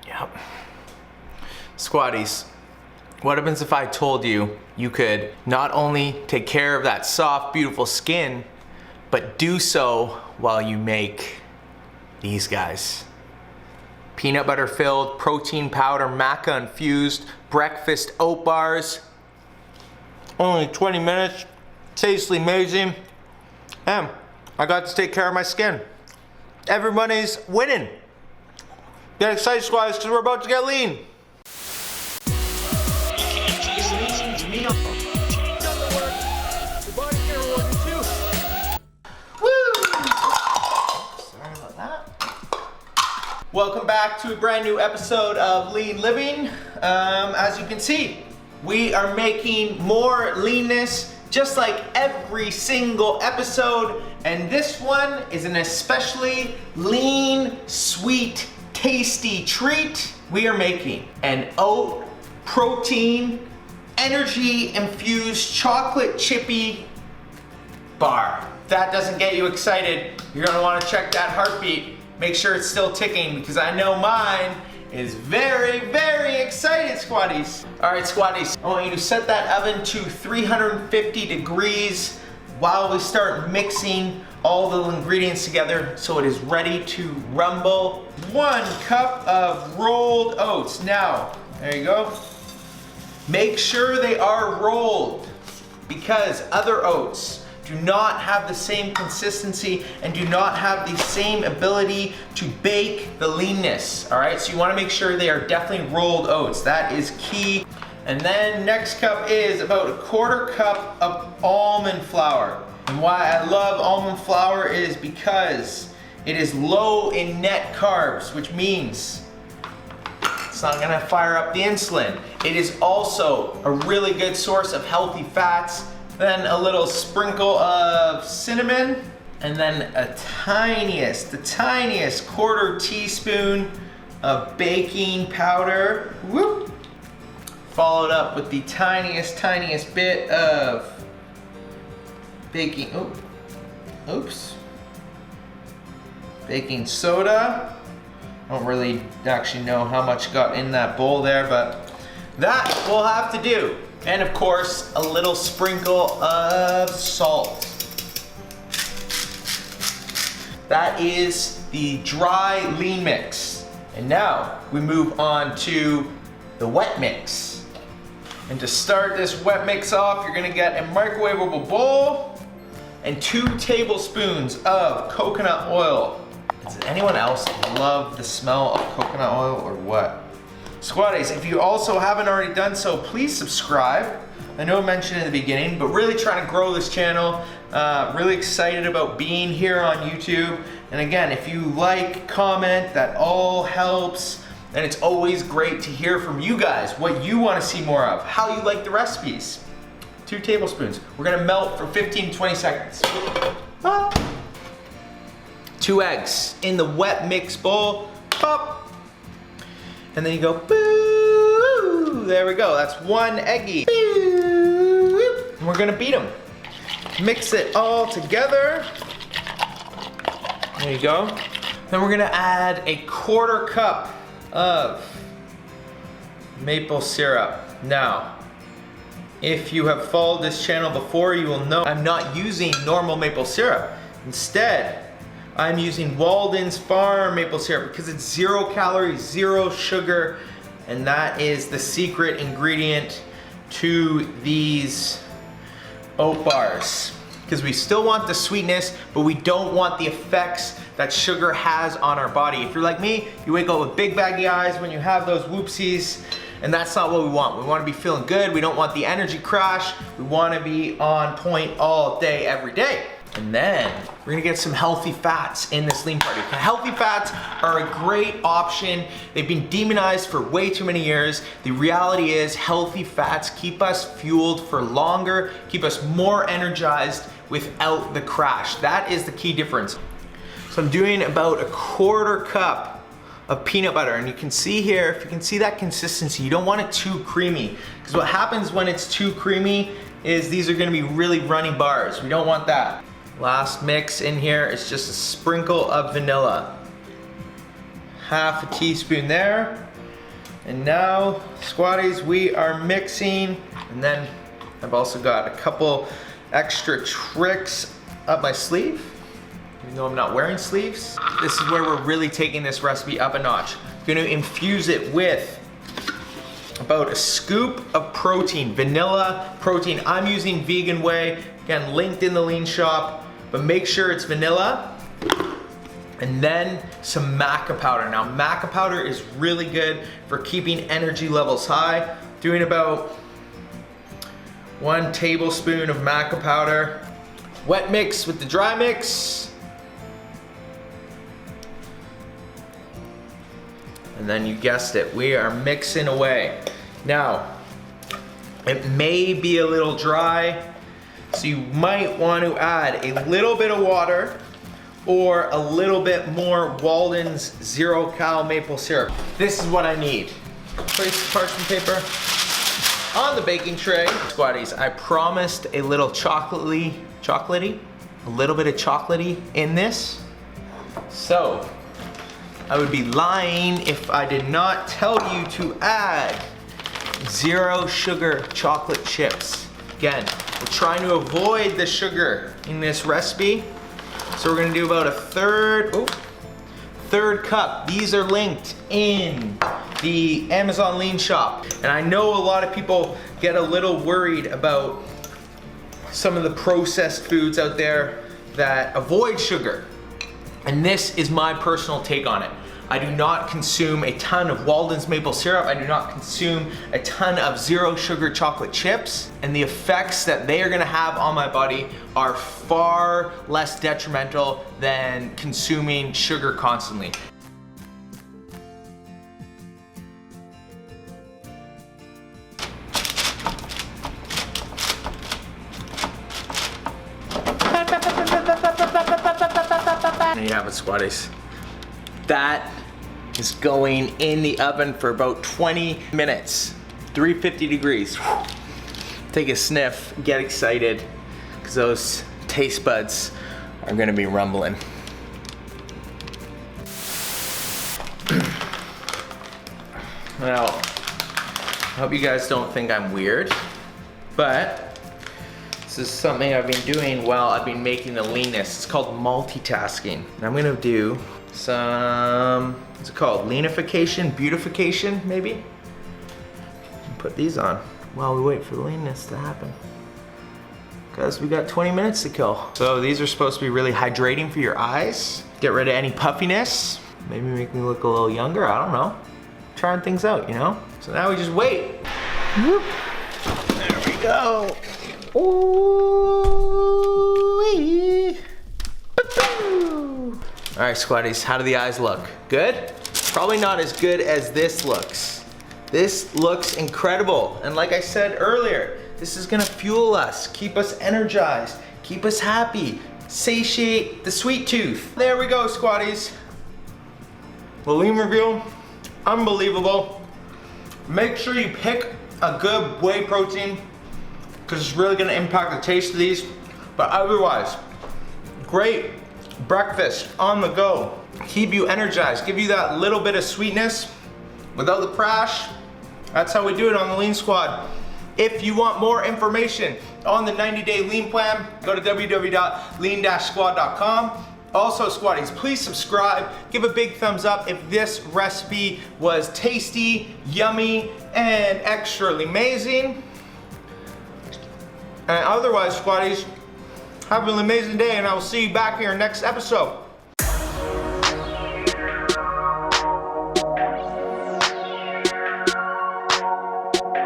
Yep. Squatties, what happens if I told you you could not only take care of that soft, beautiful skin, but do so while you make these guys? Peanut butter filled, protein powder, maca infused, breakfast oat bars. Only 20 minutes, tastes amazing. And I got to take care of my skin. Everybody's winning. Get excited, squads, because we're about to get lean. Welcome back to a brand new episode of Lean Living. As you can see, we are making more leanness just like every single episode, and this one is an especially lean, sweet, tasty treat. We are making an oat protein energy infused chocolate chippy bar. If that doesn't get you excited, you're gonna wanna check that heartbeat. Make sure it's still ticking, because I know mine is very, very excited, squatties. All right, squatties, I want you to set that oven to 350 degrees while we start mixing all the ingredients together so it is ready to rumble. 1 cup of rolled oats. Now, there you go. Make sure they are rolled, because other oats do not have the same consistency and do not have the same ability to bake the leanness, all right? So you wanna make sure they are definitely rolled oats. That is key. And then next cup is about 1/4 cup of almond flour. And why I love almond flour is because it is low in net carbs, which means it's not gonna fire up the insulin. It is also a really good source of healthy fats. Then a little sprinkle of cinnamon, and then the tiniest 1/4 teaspoon of baking powder. Whoop. Followed up with the tiniest bit of baking soda. I don't really actually know how much got in that bowl there, but that will have to do. And of course, a little sprinkle of salt. That is the dry lean mix. And now we move on to the wet mix. And to start this wet mix off, you're gonna get a microwavable bowl and 2 tablespoons of coconut oil. Does anyone else love the smell of coconut oil or what? Squatties, if you also haven't already done so, please subscribe. I know I mentioned it in the beginning, but really trying to grow this channel. Really excited about being here on YouTube. And again, if you like, comment, that all helps. And it's always great to hear from you guys, what you want to see more of, how you like the recipes. 2 tablespoons. We're gonna melt for 15 to 20 seconds. 2 eggs in the wet mix bowl. Pop. And then you go, boo, there we go, that's 1 eggie. And we're gonna beat them. Mix it all together. There you go. Then we're gonna add a 1/4 cup of maple syrup. Now, if you have followed this channel before, you will know I'm not using normal maple syrup. Instead, I'm using Walden's Farm maple syrup because it's 0 calories, 0 sugar, and that is the secret ingredient to these oat bars. Because we still want the sweetness, but we don't want the effects that sugar has on our body. If you're like me, you wake up with big baggy eyes when you have those whoopsies, and that's not what we want. We want to be feeling good. We don't want the energy crash. We want to be on point all day, every day. And then we're gonna get some healthy fats in this lean party. Healthy fats are a great option. They've been demonized for way too many years. The reality is healthy fats keep us fueled for longer, keep us more energized without the crash. That is the key difference. So I'm doing about a 1/4 cup of peanut butter, and you can see here, if you can see that consistency, you don't want it too creamy, because what happens when it's too creamy is these are gonna be really runny bars. We don't want that. Last mix in here is just a sprinkle of vanilla. 1/2 teaspoon there. And now, squatties, we are mixing, and then I've also got a couple extra tricks up my sleeve, even though I'm not wearing sleeves. This is where we're really taking this recipe up a notch. Gonna infuse it with about a scoop of protein, vanilla protein. I'm using Vegan Whey, again, linked in the Lean Shop, but make sure it's vanilla. And then some maca powder. Now maca powder is really good for keeping energy levels high. Doing about 1 tablespoon of maca powder. Wet mix with the dry mix. And then you guessed it, we are mixing away. Now, it may be a little dry, so you might want to add a little bit of water or a little bit more Walden's 0-cal maple syrup. This is what I need. Place the parchment paper on the baking tray. Squatties, I promised a little chocolatey, a little bit of chocolatey in this. So, I would be lying if I did not tell you to add 0 sugar chocolate chips. Again, we're trying to avoid the sugar in this recipe. So we're gonna do about a third cup. These are linked in the Amazon Lean Shop. And I know a lot of people get a little worried about some of the processed foods out there that avoid sugar. And this is my personal take on it. I do not consume a ton of Walden's maple syrup. I do not consume a ton of 0 sugar chocolate chips. And the effects that they are gonna have on my body are far less detrimental than consuming sugar constantly. There you have it, squatties. That is going in the oven for about 20 minutes, 350 degrees. Take a sniff, get excited, because those taste buds are gonna be rumbling. Now, I hope you guys don't think I'm weird, but this is something I've been doing while I've been making the leanness. It's called multitasking. And I'm gonna do some, what's it called? Leanification, beautification, maybe? Put these on while we wait for the leanness to happen. Because we got 20 minutes to kill. So these are supposed to be really hydrating for your eyes. Get rid of any puffiness. Maybe make me look a little younger, I don't know. Trying things out, you know? So now we just wait. Whoop. There we go. Ooh-wee. All right, squatties, how do the eyes look? Good? Probably not as good as this looks. This looks incredible. And like I said earlier, this is gonna fuel us, keep us energized, keep us happy, satiate the sweet tooth. There we go, squatties. The lean review, unbelievable. Make sure you pick a good whey protein because it's really gonna impact the taste of these. But otherwise, great breakfast on the go. Keep you energized, give you that little bit of sweetness without the crash. That's how we do it on the Lean Squad. If you want more information on the 90-day lean plan, go to www.lean-squad.com. Also, squatties, please subscribe, give a big thumbs up if this recipe was tasty, yummy, and extra amazing. And otherwise, squatties, have an amazing day, and I will see you back here next episode.